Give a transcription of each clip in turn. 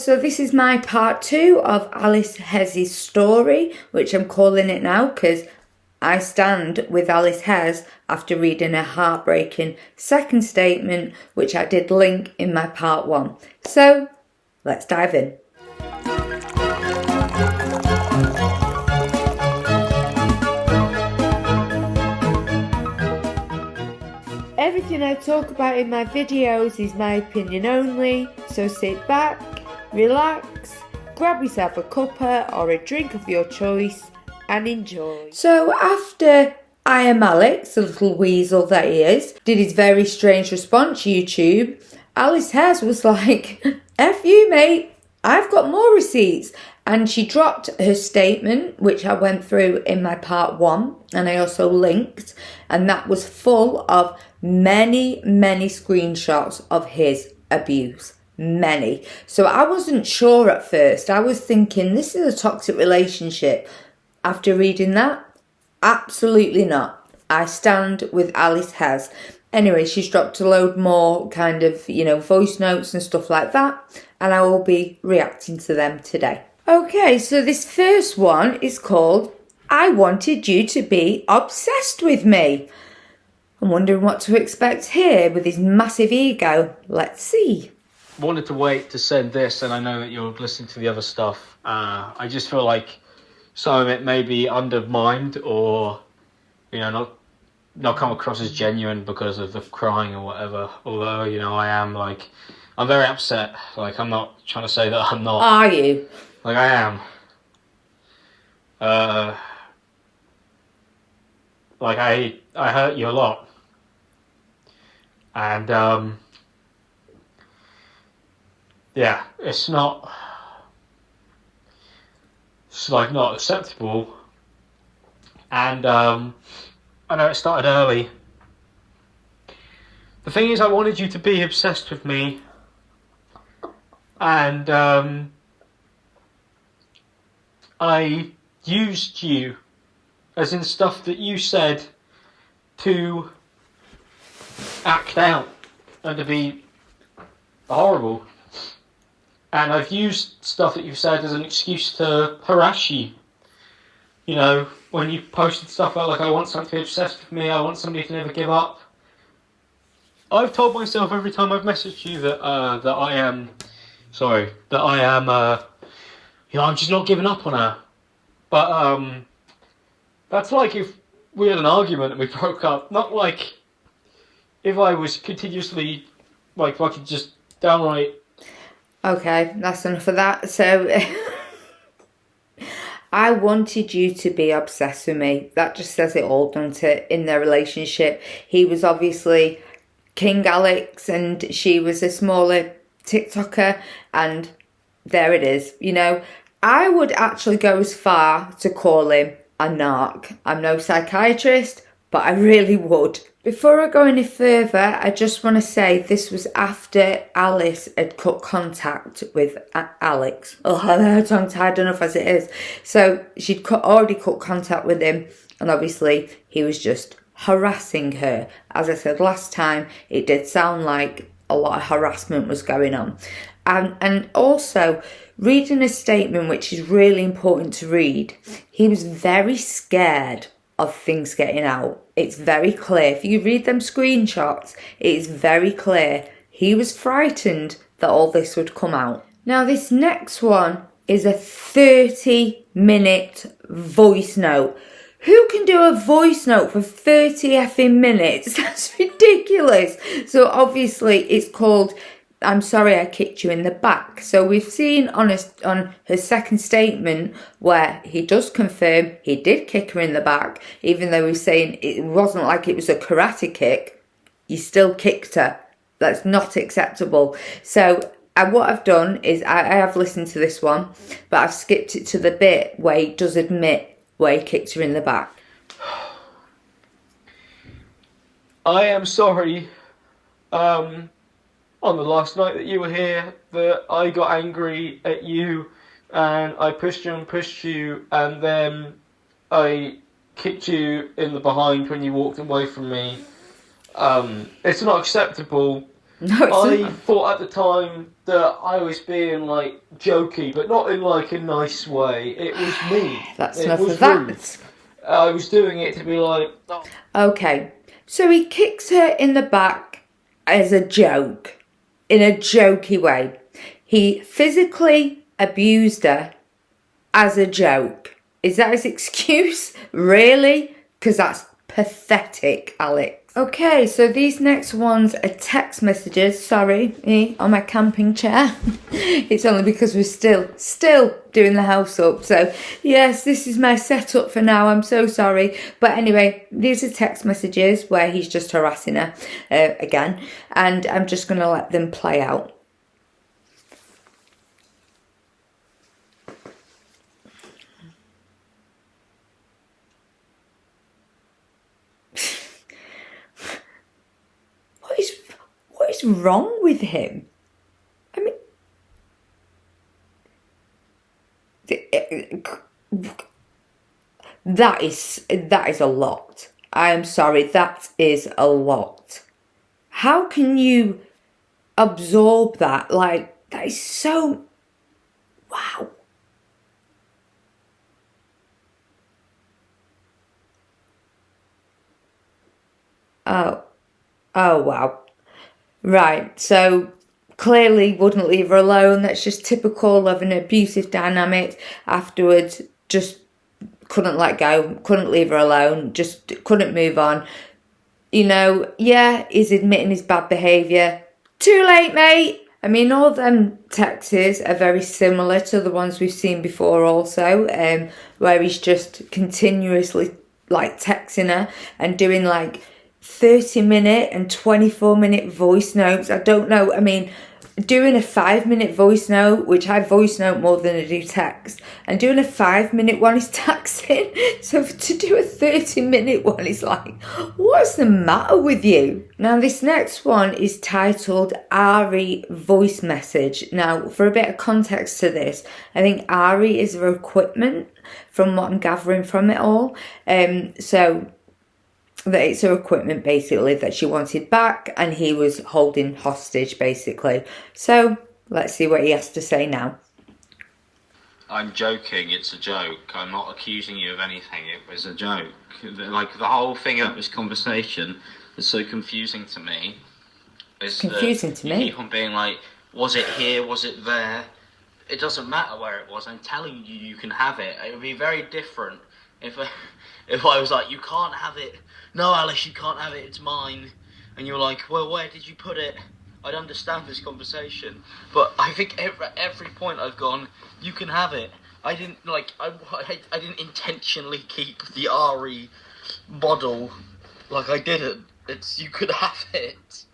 so this is my part 2 of Alice Hez's story, which I'm calling it now because I stand with Alice Hez after reading her heartbreaking second statement, which I did link in my part 1. So let's dive in. Everything I talk about in my videos is my opinion only, so sit back, relax, grab yourself a cuppa or a drink of your choice and enjoy. So after ImAllexx, the little weasel that he is, did his very strange response to YouTube, Alice Hez was like, F you mate, I've got more receipts. And she dropped her statement, which I went through in my part 1, and I also linked, and that was full of many screenshots of his abuse. Many. So I wasn't sure at first. I was thinking, this is a toxic relationship. After reading that, absolutely not. I stand with Alice Hez. Anyway, she's dropped a load more kind of, voice notes and stuff like that, and I will be reacting to them today. Okay, so this first one is called, I wanted you to be obsessed with me. I'm wondering what to expect here with his massive ego. Let's see. Wanted to wait to send this, and I know that you're listening to the other stuff. I just feel like some of it may be undermined or, not come across as genuine because of the crying or whatever. Although, I'm very upset. I'm not trying to say that I'm not. Are you? I am. I hurt you a lot. And, yeah, it's not acceptable. And, I know it started early. The thing is, I wanted you to be obsessed with me. And, I used you, as in stuff that you said, to act out and to be horrible. And I've used stuff that you've said as an excuse to harass you. When you posted stuff out I want someone to be obsessed with me, I want somebody to never give up. I've told myself every time I've messaged you that I'm just not giving up on her. But, that's like if we had an argument and we broke up. Not like if I was continuously, fucking just downright. Okay, that's enough of that. So, I wanted you to be obsessed with me. That just says it all, doesn't it, in their relationship. He was obviously KingAllexx and she was a smaller TikToker, and there it is, I would actually go as far to call him a narc. I'm no psychiatrist, but I really would. Before I go any further, I just want to say this was after Alice had cut contact with Alex. Oh, I'm tongue-tied enough as it is. So she'd already cut contact with him, and obviously he was just harassing her. As I said last time, it did sound like a lot of harassment was going on. And also, reading a statement, which is really important to read, he was very scared of things getting out. It's very clear. If you read them screenshots, it is very clear. He was frightened that all this would come out. Now, this next one is a 30-minute voice note. Who can do a voice note for 30 effing minutes? That's ridiculous. So obviously it's called, I'm sorry I kicked you in the back. So we've seen on her second statement where he does confirm he did kick her in the back, even though he's saying it wasn't like it was a karate kick. You still kicked her. That's not acceptable. So what I've done is I have listened to this one, but I've skipped it to the bit where he does admit where he kicked her in the back. I am sorry, on the last night that you were here, that I got angry at you, and I pushed you, and then I kicked you in the behind when you walked away from me. It's not acceptable, No, it's I not. thought at the time that I was being like jokey, but not in like a nice way. It was mean. That's It enough was of rude. that. I was doing it to be like, oh, Okay, so he kicks her in the back as a joke, in a jokey way. He physically abused her as a joke. Is that his excuse? Really? Because that's pathetic, Alex. Okay, so these next ones are text messages. Sorry, me on my camping chair. It's only because we're still doing the house up. So yes, this is my setup for now. I'm so sorry. But anyway, these are text messages where he's just harassing her again. And I'm just going to let them play out. What is wrong with him? I mean, that is a lot. I am sorry, that is a lot. How can you absorb that? Like, that is so... Wow. Oh, wow. Right, so clearly wouldn't leave her alone. That's just typical of an abusive dynamic. Afterwards, just couldn't let go, couldn't leave her alone, just couldn't move on. You know, yeah, he's admitting his bad behaviour. Too late, mate. I mean, all them texts are very similar to the ones we've seen before also, where he's just continuously like texting her and doing like 30-minute and 24-minute voice notes. I don't know. I mean, doing a 5-minute voice note, which I voice note more than I do text, and doing a 5-minute one is taxing. So to do a 30-minute one is like, what's the matter with you? Now, this next one is titled Ari voice message. Now, for a bit of context to this, I think Ari is her equipment from what I'm gathering from it all. So that it's her equipment basically that she wanted back and he was holding hostage basically. So let's see what he has to say now. I'm joking, it's a joke. I'm not accusing you of anything, it was a joke. Like, the whole thing of this conversation is so confusing to me. It's confusing to me. You keep on being like, was it here, was it there? It doesn't matter where it was, I'm telling you, you can have it. It would be very different if I was like, you can't have it. No, Alice, you can't have it, it's mine. And you're like, well, where did you put it? I'd understand this conversation. But I think every point I've gone, you can have it. I didn't intentionally keep the Ari model. Like, I didn't. It's, you could have it.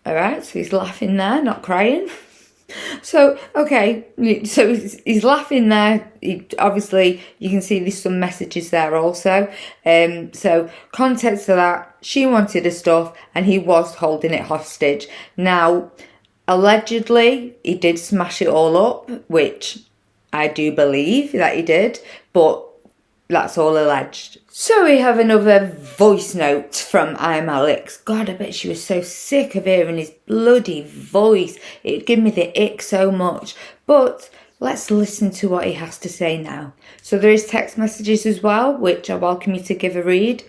Alright, so he's laughing there, not crying. So, okay, so he's laughing there. Obviously, you can see there's some messages there also. So, context to that, she wanted her stuff and he was holding it hostage. Now, allegedly, he did smash it all up, which I do believe that he did, but that's all alleged. So we have another voice note from ImAllexx. God, I bet she was so sick of hearing his bloody voice. It'd give me the ick so much. But let's listen to what he has to say now. So there is text messages as well, which I welcome you to give a read.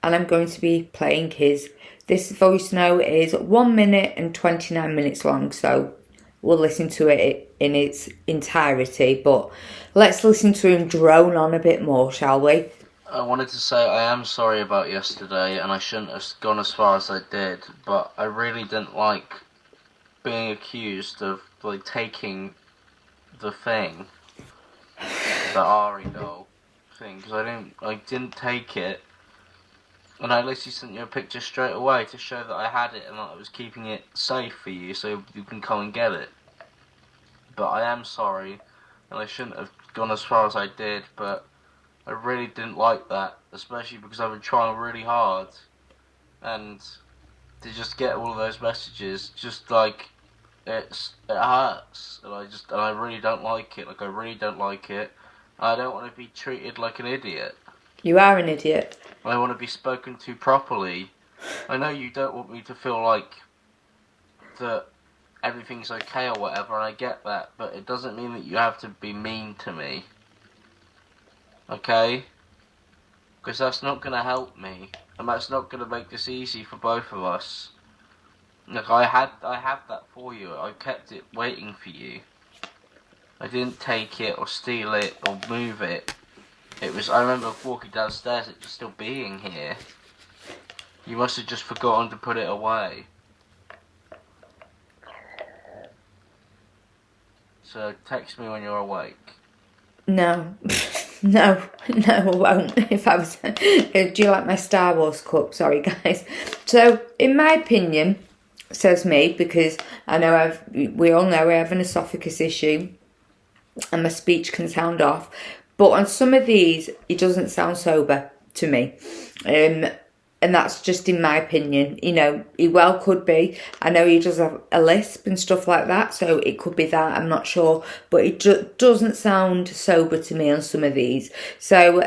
And I'm going to be playing his. This voice note is 1 minute and 29 minutes long, so we'll listen to it in its entirety. But let's listen to him drone on a bit more, shall we? I wanted to say I am sorry about yesterday, and I shouldn't have gone as far as I did, but I really didn't like being accused of, like, taking the thing, the Ari doll thing, because I didn't take it, and I literally sent you a picture straight away to show that I had it and that I was keeping it safe for you so you can come and get it. But I am sorry, and I shouldn't have gone as far as I did, but I really didn't like that, especially because I've been trying really hard, and to just get all of those messages, just like, it hurts, and I really don't like it, like, I really don't like it. I don't want to be treated like an idiot. You are an idiot. I want to be spoken to properly. I know you don't want me to feel like that everything's okay or whatever, and I get that, but it doesn't mean that you have to be mean to me. Okay? Because that's not going to help me, and that's not going to make this easy for both of us. Look, I had that for you. I kept it waiting for you. I didn't take it or steal it or move it. I remember walking downstairs, it just still being here. You must have just forgotten to put it away. So text me when you're awake. No. No, I won't. If I was... Do you like my Star Wars cup? Sorry, guys. So, in my opinion, says me, because I know we all know I have an esophagus issue and my speech can sound off. But on some of these, it doesn't sound sober to me. And that's just in my opinion. You know, he well could be. I know he does have a lisp and stuff like that, so it could be that, I'm not sure. But it doesn't sound sober to me on some of these. So,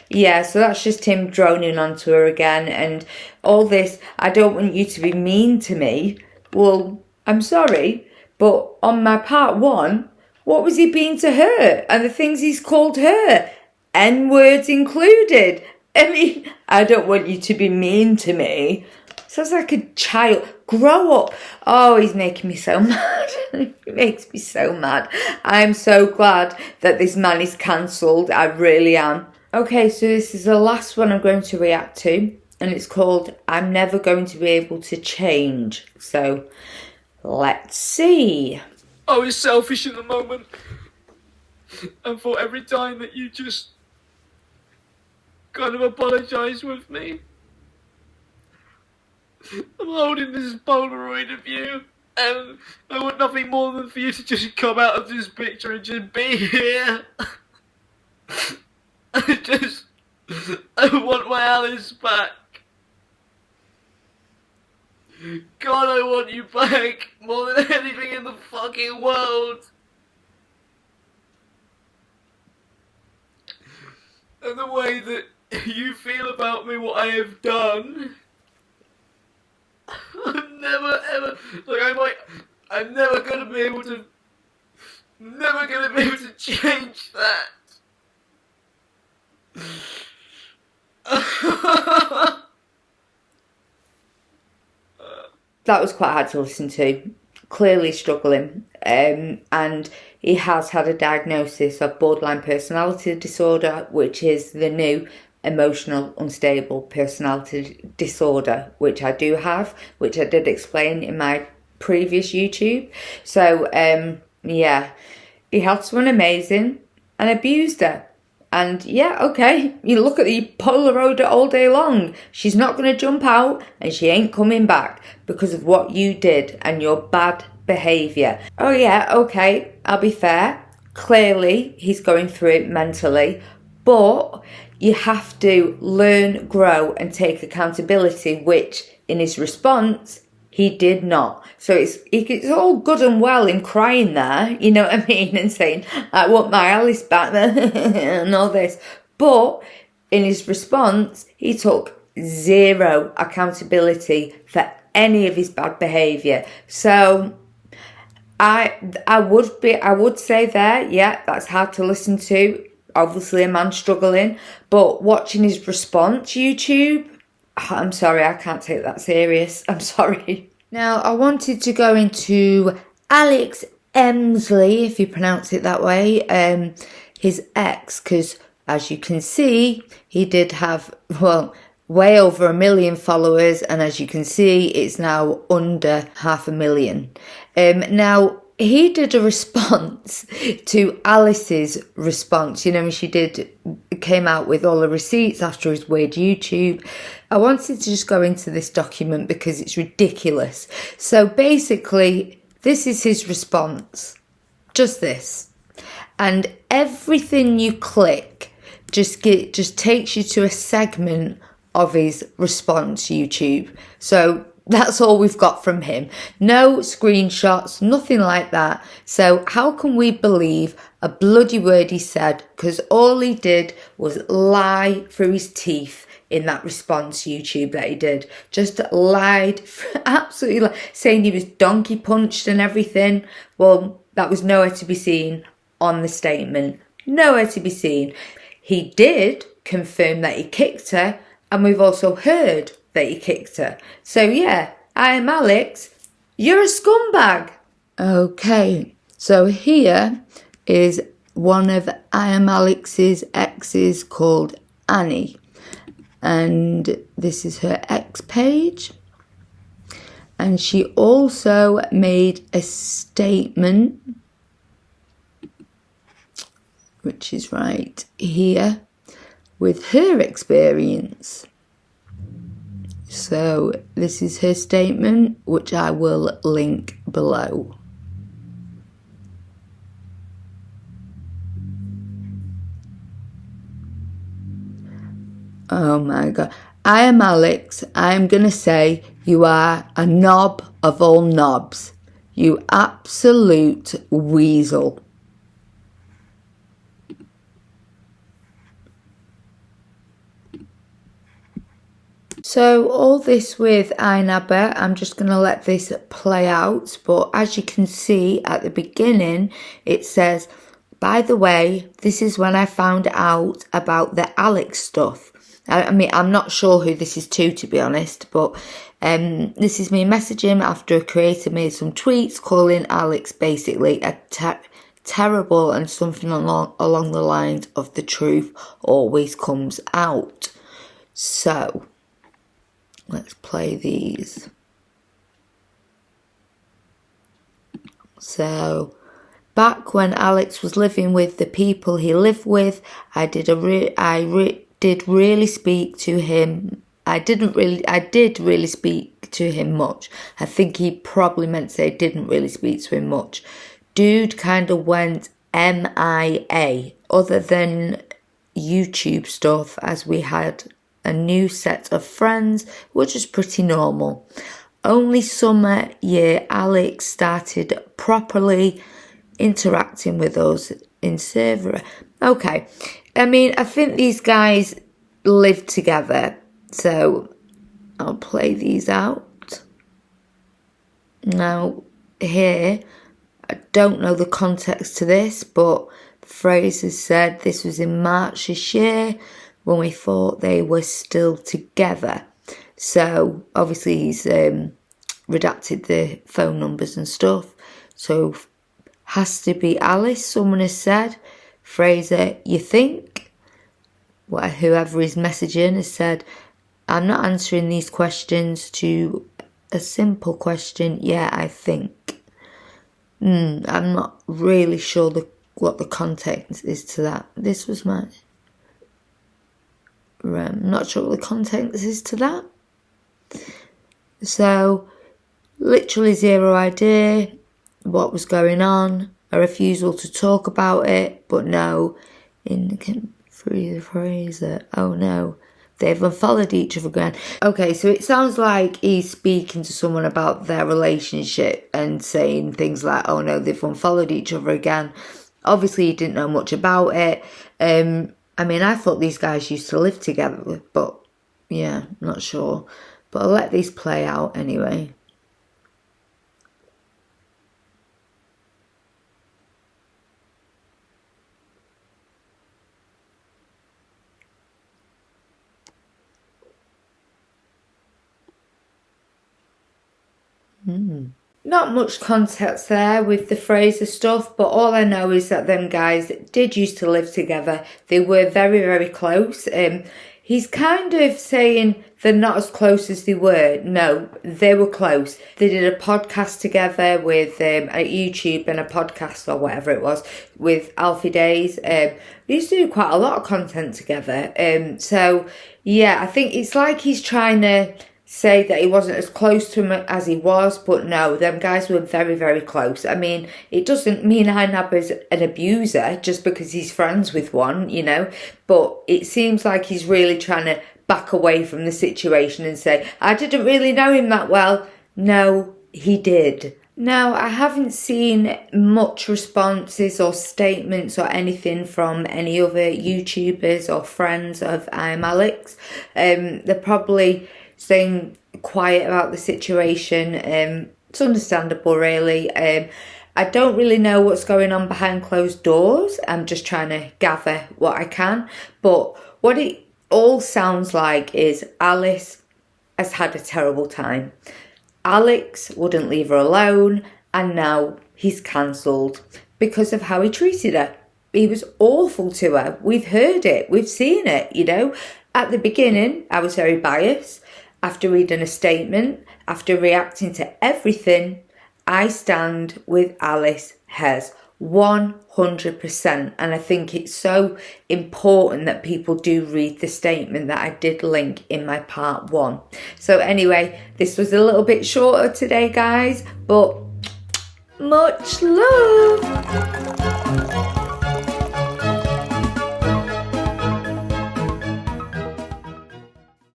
yeah, so that's just him droning onto her again. And all this, I don't want you to be mean to me. Well, I'm sorry, but on my part 1, what was he being to her? And the things he's called her, N-words included. I mean, I don't want you to be mean to me. Sounds like a child. Grow up. Oh, he's making me so mad. He makes me so mad. I'm so glad that this man is cancelled. I really am. Okay, so this is the last one I'm going to react to. And it's called, I'm Never Going to Be Able to Change. So, let's see. I was selfish in the moment. And for every time that you just kind of apologise with me. I'm holding this Polaroid of you, and I want nothing more than for you to just come out of this picture and just be here. I want my Alice back. God, I want you back more than anything in the fucking world. And the way that you feel about me, what I have done, I'm never ever, I'm never gonna be able to change that. That was quite hard to listen to. Clearly struggling. And he has had a diagnosis of borderline personality disorder, which is the new emotional unstable personality disorder, which I do have, which I did explain in my previous YouTube. So, yeah, he had someone amazing and abused her. And yeah, okay, you look at the Polaroid all day long. She's not going to jump out and she ain't coming back because of what you did and your bad behaviour. Oh yeah, okay, I'll be fair. Clearly, he's going through it mentally. But you have to learn, grow and take accountability, which in his response, he did not. So it's all good and well him crying there, you know what I mean, and saying, I want my Alice back and all this. But in his response, he took zero accountability for any of his bad behaviour. So I would say there, yeah, that's hard to listen to. Obviously a man struggling, but watching his response YouTube, I'm sorry, I can't take that serious. I'm sorry. Now, I wanted to go into Alex Emsley, if you pronounce it that way, his ex, because as you can see, he did have, well, way over 1 million followers, and as you can see, it's now under 500,000. Now, he did a response to Alice's response. You know, she came out with all the receipts after his weird YouTube. I wanted to just go into this document because it's ridiculous. So basically, this is his response. Just this. And everything you click just takes you to a segment of his response YouTube. So that's all we've got from him. No screenshots, nothing like that. So how can we believe a bloody word he said? Because all he did was lie through his teeth in that response YouTube that he did. Just lied, absolutely saying he was donkey punched and everything. Well, that was nowhere to be seen on the statement. Nowhere to be seen. He did confirm that he kicked her, and we've also heard that he kicked her. So yeah, ImAllexx, you're a scumbag. Okay, so here is one of ImAllexx's exes called Annie, and this is her ex page, and she also made a statement which is right here with her experience. So this is her statement, which I will link below. Oh my God. ImAllexx, I am going to say you are a knob of all knobs. You absolute weasel. So all this with InAbba, I'm just going to let this play out. But as you can see at the beginning, it says, by the way, this is when I found out about the Alex stuff. I mean, I'm not sure who this is to be honest, but this is me messaging after a creator made some tweets calling Alex basically a terrible and something along the lines of the truth always comes out. So let's play these. So, back when Alex was living with the people he lived with, I did really speak to him. I did really speak to him much. I think he probably meant to say didn't really speak to him much. Dude kind of went MIA, other than YouTube stuff, as we had a new set of friends, which is pretty normal. Only summer year Alex started properly interacting with us in server. Okay, I mean, I think these guys live together, so I'll play these out. Now, here, I don't know the context to this, but Fraser said this was in March this year, when we thought they were still together. So obviously he's redacted the phone numbers and stuff. So has to be Alice, someone has said. Fraser, you think? Well, whoever is messaging has said, I'm not answering these questions to a simple question. Yeah, I think. I'm not really sure what the context is to that. This was my... not sure what the context is to that. So, literally zero idea what was going on. A refusal to talk about it, but no. Through the Fraser. Oh no. They've unfollowed each other again. Okay, so it sounds like he's speaking to someone about their relationship and saying things like, oh no, they've unfollowed each other again. Obviously, he didn't know much about it. I mean, I thought these guys used to live together, but yeah, not sure. But I'll let these play out anyway. Not much context there with the Fraser stuff, but all I know is that them guys did used to live together. They were very, very close. He's kind of saying they're not as close as they were. No, they were close. They did a podcast together with a YouTube and a podcast or whatever it was with Alfie Days. They used to do quite a lot of content together. So yeah, I think it's like he's trying to say that he wasn't as close to him as he was, but no, them guys were very, very close. I mean, it doesn't mean ImAllexx is an abuser just because he's friends with one, you know, but it seems like he's really trying to back away from the situation and say, I didn't really know him that well. No, he did. Now, I haven't seen much responses or statements or anything from any other YouTubers or friends of ImAllexx. They're probably staying quiet about the situation. It's understandable, really. I don't really know what's going on behind closed doors. I'm just trying to gather what I can. But what it all sounds like is Alice has had a terrible time. Alex wouldn't leave her alone, and now he's cancelled because of how he treated her. He was awful to her. We've heard it. We've seen it, you know. At the beginning, I was very biased. After reading a statement, after reacting to everything, I stand with Alice Hez 100%. And I think it's so important that people do read the statement that I did link in my part 1. So anyway, this was a little bit shorter today, guys, but much love.